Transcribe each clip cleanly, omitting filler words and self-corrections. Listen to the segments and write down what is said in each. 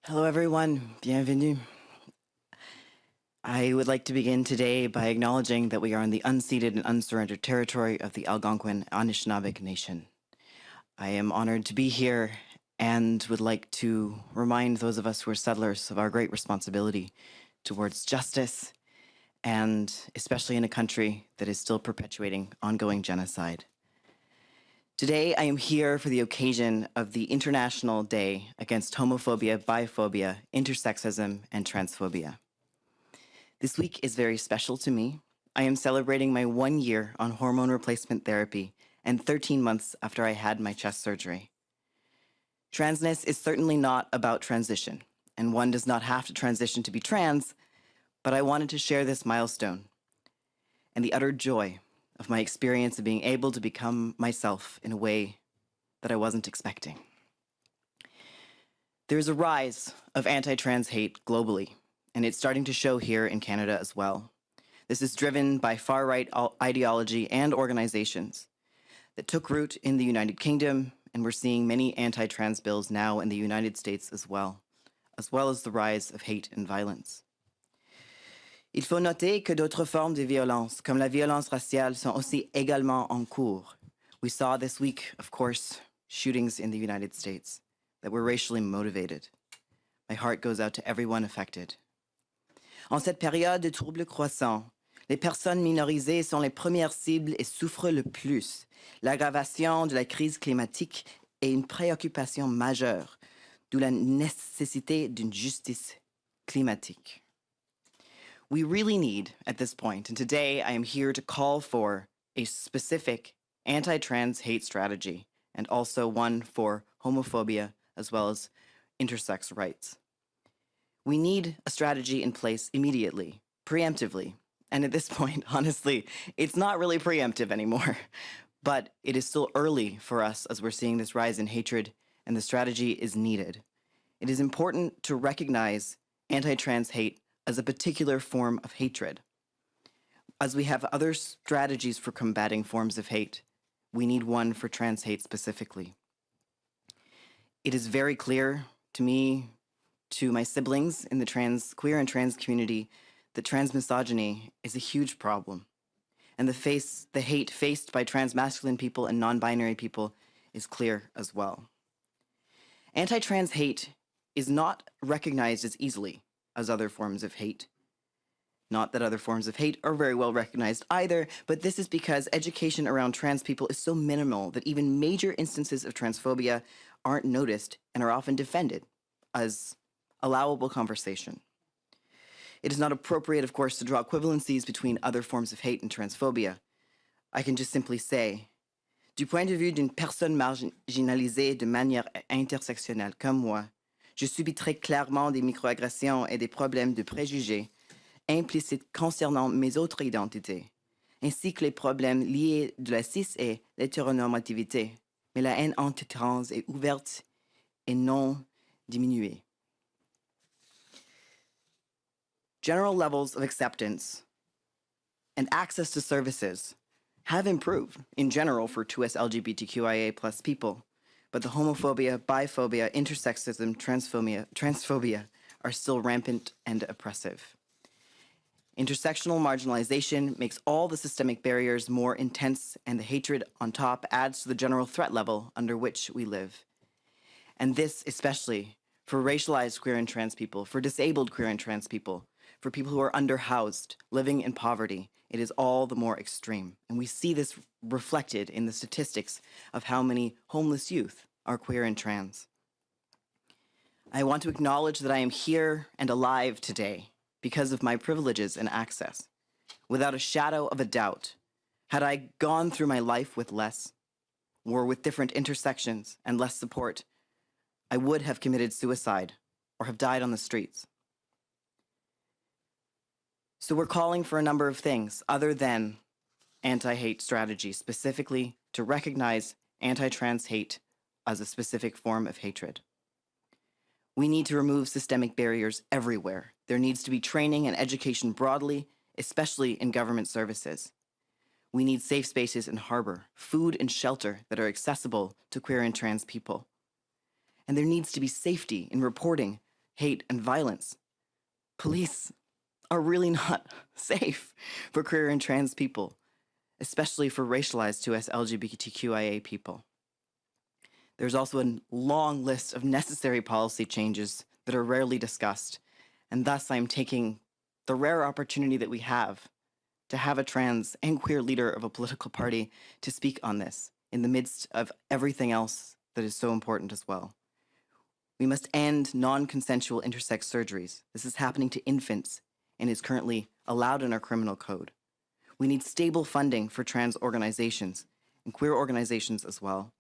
Hello, everyone. Bienvenue. I would like to begin today by acknowledging that we are on the unceded and unsurrendered territory of the Algonquin Anishinaabeg Nation. I am honored to be here and would like to remind those of us who are settlers of our great responsibility towards justice, and especially in a country that is still perpetuating ongoing genocide. Today, I am here for the occasion of the International Day Against Homophobia, Biphobia, Intersexism, and Transphobia. This week is very special to me. I am celebrating my 1 year on hormone replacement therapy and 13 months after I had my chest surgery. Transness is certainly not about transition, and one does not have to transition to be trans, but I wanted to share this milestone and the utter joy of my experience of being able to become myself in a way that I wasn't expecting. There is a rise of anti-trans hate globally, and it's starting to show here in Canada as well. This is driven by far-right ideology and organizations that took root in the United Kingdom, and we're seeing many anti-trans bills now in the United States as well as the rise of hate and violence. Il faut noter que d'autres formes de violence, comme la violence raciale, sont aussi également en cours. We saw this week, of course, shootings in the United States that were racially motivated. My heart goes out to everyone affected. En cette période de troubles croissants, les personnes minorisées sont les premières cibles et souffrent le plus. L'aggravation de la crise climatique est une préoccupation majeure, d'où la nécessité d'une justice climatique. We really need, at this point, and today I am here to call for a specific anti-trans hate strategy, and also one for homophobia as well as intersex rights. We need a strategy in place immediately, preemptively, and at this point, honestly, it's not really preemptive anymore, but it is still early for us as we're seeing this rise in hatred, and the strategy is needed. It is important to recognize anti-trans hate as a particular form of hatred. As we have other strategies for combating forms of hate, we need one for trans hate specifically. It is very clear to me, to my siblings in the queer and trans community, that transmisogyny is a huge problem. And the hate faced by transmasculine people and non-binary people is clear as well. Anti-trans hate is not recognized as easily as other forms of hate. Not that other forms of hate are very well recognized either, but this is because education around trans people is so minimal that even major instances of transphobia aren't noticed and are often defended as allowable conversation. It is not appropriate, of course, to draw equivalencies between other forms of hate and transphobia. I can just simply say, du point de vue d'une personne marginalisée de manière intersectionnelle comme moi, je subis très clairement des microagressions et des problèmes de préjugés implicites concernant mes autres identités, ainsi que les problèmes liés de la cis et l'hétéronormativité, mais la haine anti-trans est ouverte et non diminuée. General levels of acceptance and access to services have improved in general for 2S LGBTQIA+ people, but the homophobia, biphobia, intersexism, transphobia are still rampant and oppressive. Intersectional marginalization makes all the systemic barriers more intense, and the hatred on top adds to the general threat level under which we live. And this especially for racialized queer and trans people, for disabled queer and trans people, for people who are underhoused, living in poverty, it is all the more extreme. And we see this reflected in the statistics of how many homeless youth are queer and trans. I want to acknowledge that I am here and alive today because of my privileges and access. Without a shadow of a doubt, had I gone through my life with less, or with different intersections and less support, I would have committed suicide or have died on the streets. So we're calling for a number of things other than anti-hate strategy, specifically to recognize anti-trans hate as a specific form of hatred. We need to remove systemic barriers everywhere. There needs to be training and education broadly, especially in government services. We need safe spaces in harbor, food and shelter that are accessible to queer and trans people. And there needs to be safety in reporting hate, and violence. Police are really not safe for queer and trans people, especially for racialized US LGBTQIA people. There's also a long list of necessary policy changes that are rarely discussed, and thus I'm taking the rare opportunity that we have to have a trans and queer leader of a political party to speak on this in the midst of everything else that is so important as well. We must end non-consensual intersex surgeries. This is happening to infants and is currently allowed in our criminal code. We need stable funding for trans organizations and queer organizations as well.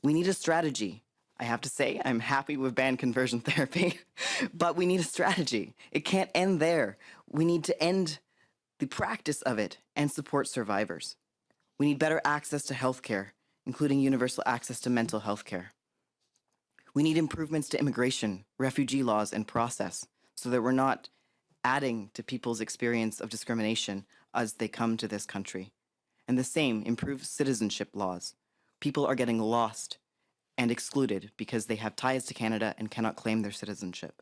We need a strategy. I have to say, I'm happy with banned conversion therapy, but we need a strategy. It can't end there. We need to end the practice of it and support survivors. We need better access to healthcare, including universal access to mental health care. We need improvements to immigration, refugee laws, and process so that we're not adding to people's experience of discrimination as they come to this country. And the same, improved citizenship laws. People are getting lost and excluded because they have ties to Canada and cannot claim their citizenship.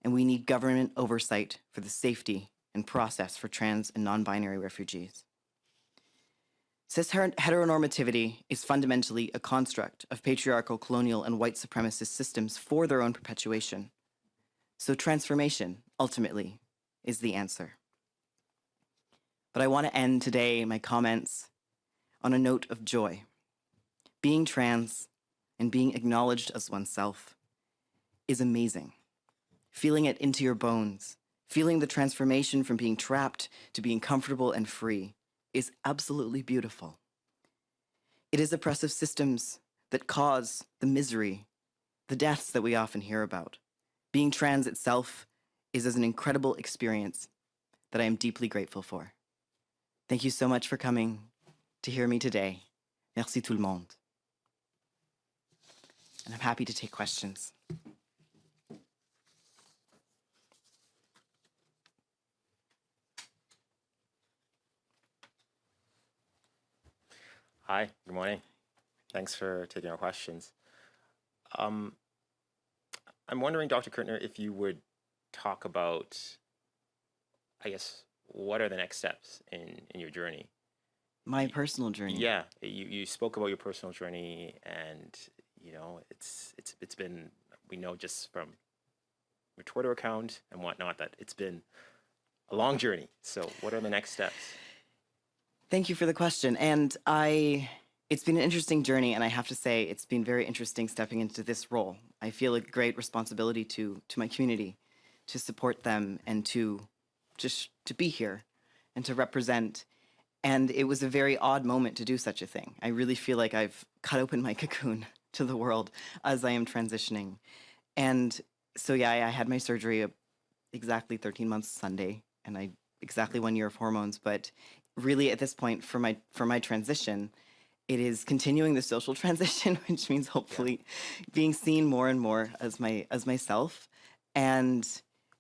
And we need government oversight for the safety and process for trans and non-binary refugees. Cis heteronormativity is fundamentally a construct of patriarchal, colonial, and white supremacist systems for their own perpetuation. So transformation, ultimately, is the answer. But I want to end today my comments on a note of joy. Being trans and being acknowledged as oneself is amazing. Feeling it into your bones, feeling the transformation from being trapped to being comfortable and free is absolutely beautiful. It is oppressive systems that cause the misery, the deaths that we often hear about. Being trans itself is an incredible experience that I am deeply grateful for. Thank you so much for coming to hear me today. Merci tout le monde. And I'm happy to take questions. Hi, good morning. Thanks for taking our questions. I'm wondering, Dr. Kuttner, if you would talk about, I guess, what are the next steps in your journey? My personal journey. Yeah, you spoke about your personal journey, and you know, it's been, we know just from your Twitter account and whatnot that it's been a long journey. So what are the next steps? Thank you for the question. And it's been an interesting journey, and I have to say it's been very interesting stepping into this role. I feel a great responsibility to my community, to support them, and to be here and to represent. And it was a very odd moment to do such a thing. I really feel like I've cut open my cocoon to the world as I am transitioning. And so, yeah, I had my surgery exactly 13 months Sunday, and exactly 1 year of hormones. But really, at this point, for my transition, it is continuing the social transition, which means hopefully being seen more and more as myself. And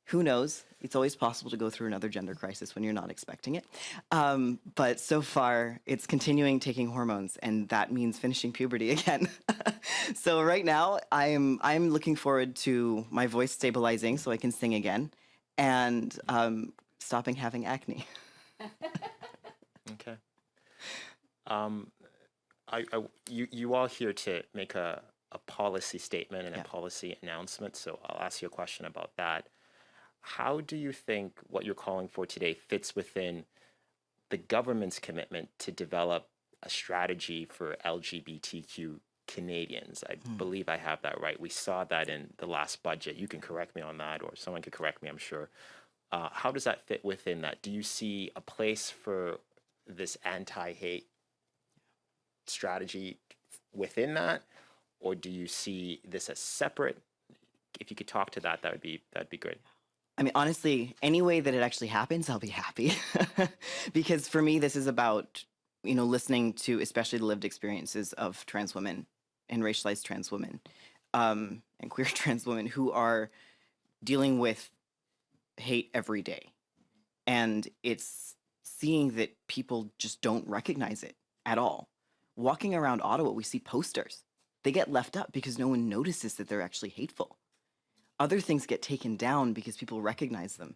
who knows? It's always possible to go through another gender crisis when you're not expecting it. But so far, it's continuing taking hormones, and that means finishing puberty again. So right now, I'm looking forward to my voice stabilizing so I can sing again, and stopping having acne. Okay. You all here to make a policy statement and a policy announcement, so I'll ask you a question about that. How do you think what you're calling for today fits within the government's commitment to develop a strategy for LGBTQ Canadians? I believe I have that right. We saw that in the last budget. You can correct me on that, or someone could correct me, I'm sure. How does that fit within that? Do you see a place for this anti-hate strategy within that, or do you see this as separate? If you could talk to that, that'd be great. I mean, honestly, any way that it actually happens, I'll be happy. Because for me, this is about, listening to especially the lived experiences of trans women and racialized trans women and queer trans women who are dealing with hate every day. And it's seeing that people just don't recognize it at all. Walking around Ottawa, we see posters. They get left up because no one notices that they're actually hateful. other things get taken down because people recognize them.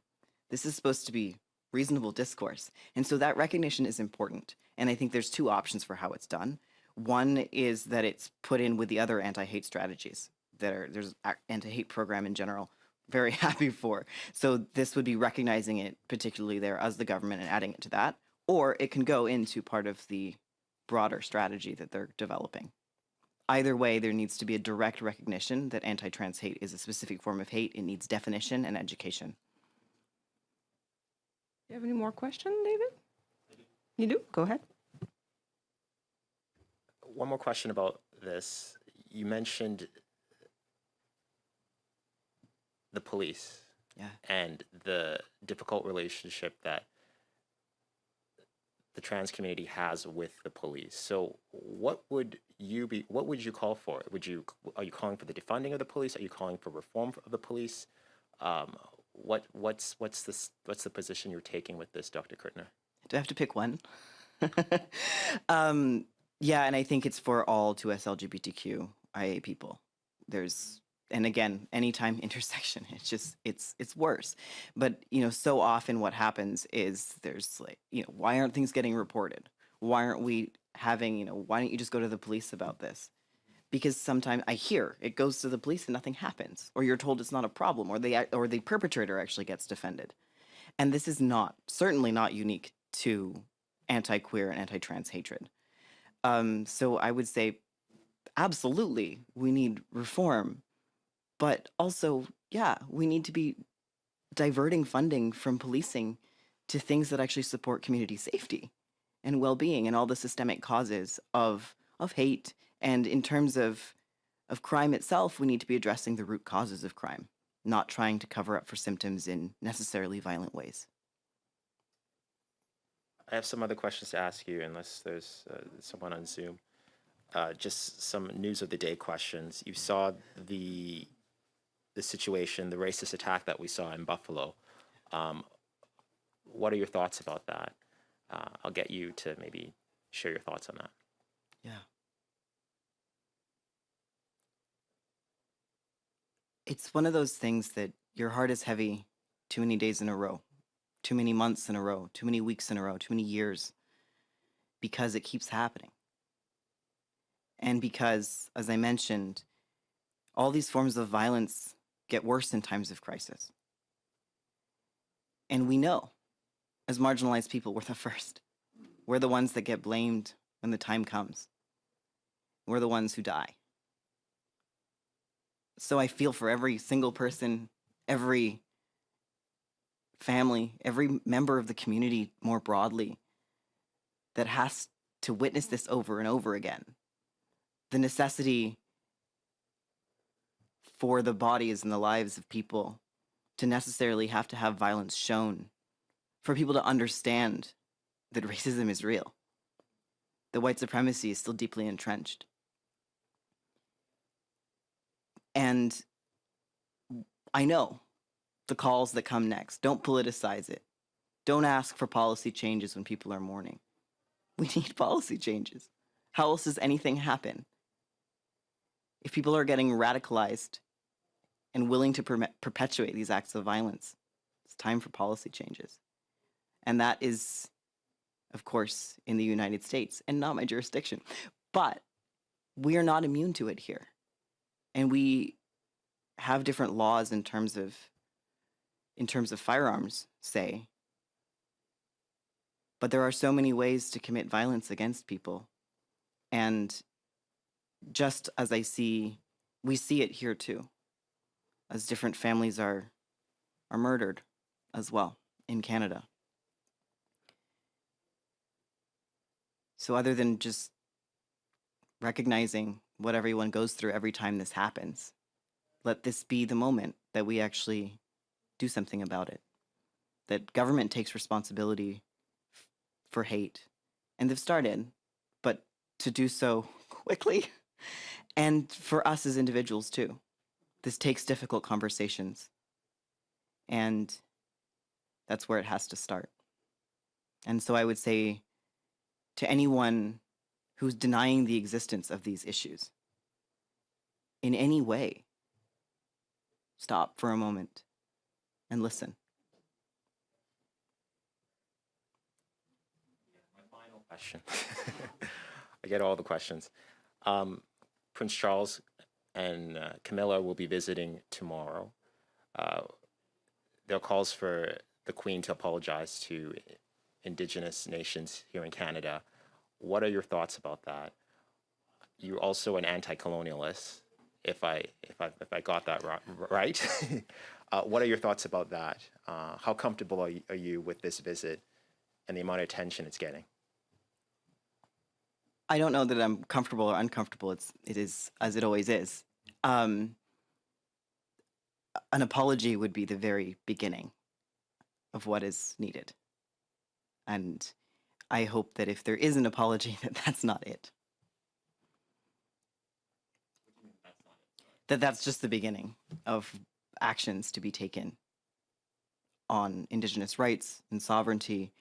This is supposed to be reasonable discourse. And so that recognition is important. And I think there's two options for how it's done. One is that it's put in with the other anti-hate strategies there's anti-hate program in general. Very happy for. So this would be recognizing it particularly there as the government and adding it to that, or it can go into part of the broader strategy that they're developing. Either way, there needs to be a direct recognition that anti-trans hate is a specific form of hate. It needs definition and education. You have any more questions, David? You do? Go ahead. One more question about this. You mentioned the police and the difficult relationship that the trans community has with the police. So what would you call for? Are you calling for the defunding of the police? Are you calling for reform of the police? What's the position you're taking with this, Dr. Kuttner? Do I have to pick one? Yeah, and I think it's for all 2S LGBTQIA people. And again, anytime intersection, it's worse. But, so often what happens is there's like, why aren't things getting reported? Why aren't we having, why don't you just go to the police about this? Because sometimes I hear it goes to the police and nothing happens, or you're told it's not a problem, or the perpetrator actually gets defended. And this is certainly not unique to anti-queer and anti-trans hatred. So I would say, absolutely, we need reform. But also, yeah, we need to be diverting funding from policing to things that actually support community safety and well-being and all the systemic causes of hate. And in terms of crime itself, we need to be addressing the root causes of crime, not trying to cover up for symptoms in necessarily violent ways. I have some other questions to ask you, unless there's someone on Zoom. Just some news of the day questions. You saw the situation, the racist attack that we saw in Buffalo. What are your thoughts about that? I'll get you to maybe share your thoughts on that. Yeah. It's one of those things that your heart is heavy too many days in a row, too many months in a row, too many weeks in a row, too many years, because it keeps happening. And because, as I mentioned, all these forms of violence get worse in times of crisis. And we know, as marginalized people, we're the first. We're the ones that get blamed when the time comes. We're the ones who die. So I feel for every single person, every family, every member of the community more broadly that has to witness this over and over again. The necessity for the bodies and the lives of people to necessarily have to have violence shown, for people to understand that racism is real, that white supremacy is still deeply entrenched. And I know the calls that come next. Don't politicize it. Don't ask for policy changes when people are mourning. We need policy changes. How else does anything happen? If people are getting radicalized and willing to perpetuate these acts of violence, it's time for policy changes. And that is, of course, in the United States and not my jurisdiction. But we are not immune to it here. And we have different laws in terms of firearms, say. But there are so many ways to commit violence against people. And just as we see it here too, as different families are murdered as well in Canada. So other than just recognizing what everyone goes through every time this happens, let this be the moment that we actually do something about it. That government takes responsibility for hate. And they've started, but to do so quickly. And for us as individuals too. This takes difficult conversations. And that's where it has to start. And so I would say to anyone who's denying the existence of these issues in any way, stop for a moment and listen. My final question. I get all the questions. Prince Charles and Camilla will be visiting tomorrow. There are calls for the Queen to apologize to Indigenous nations here in Canada. What are your thoughts about that? You're also an anti-colonialist, if I got that right. What are your thoughts about that? How comfortable are you with this visit and the amount of attention it's getting? I don't know that I'm comfortable or uncomfortable. It is as it always is. An apology would be the very beginning of what is needed. And I hope that if there is an apology, that that's not it. That's just the beginning of actions to be taken on Indigenous rights and sovereignty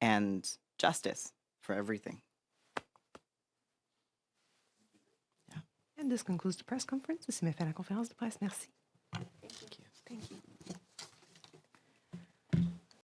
and justice for everything. And this concludes the press conference. Ceci met fait la conférence de presse. Merci.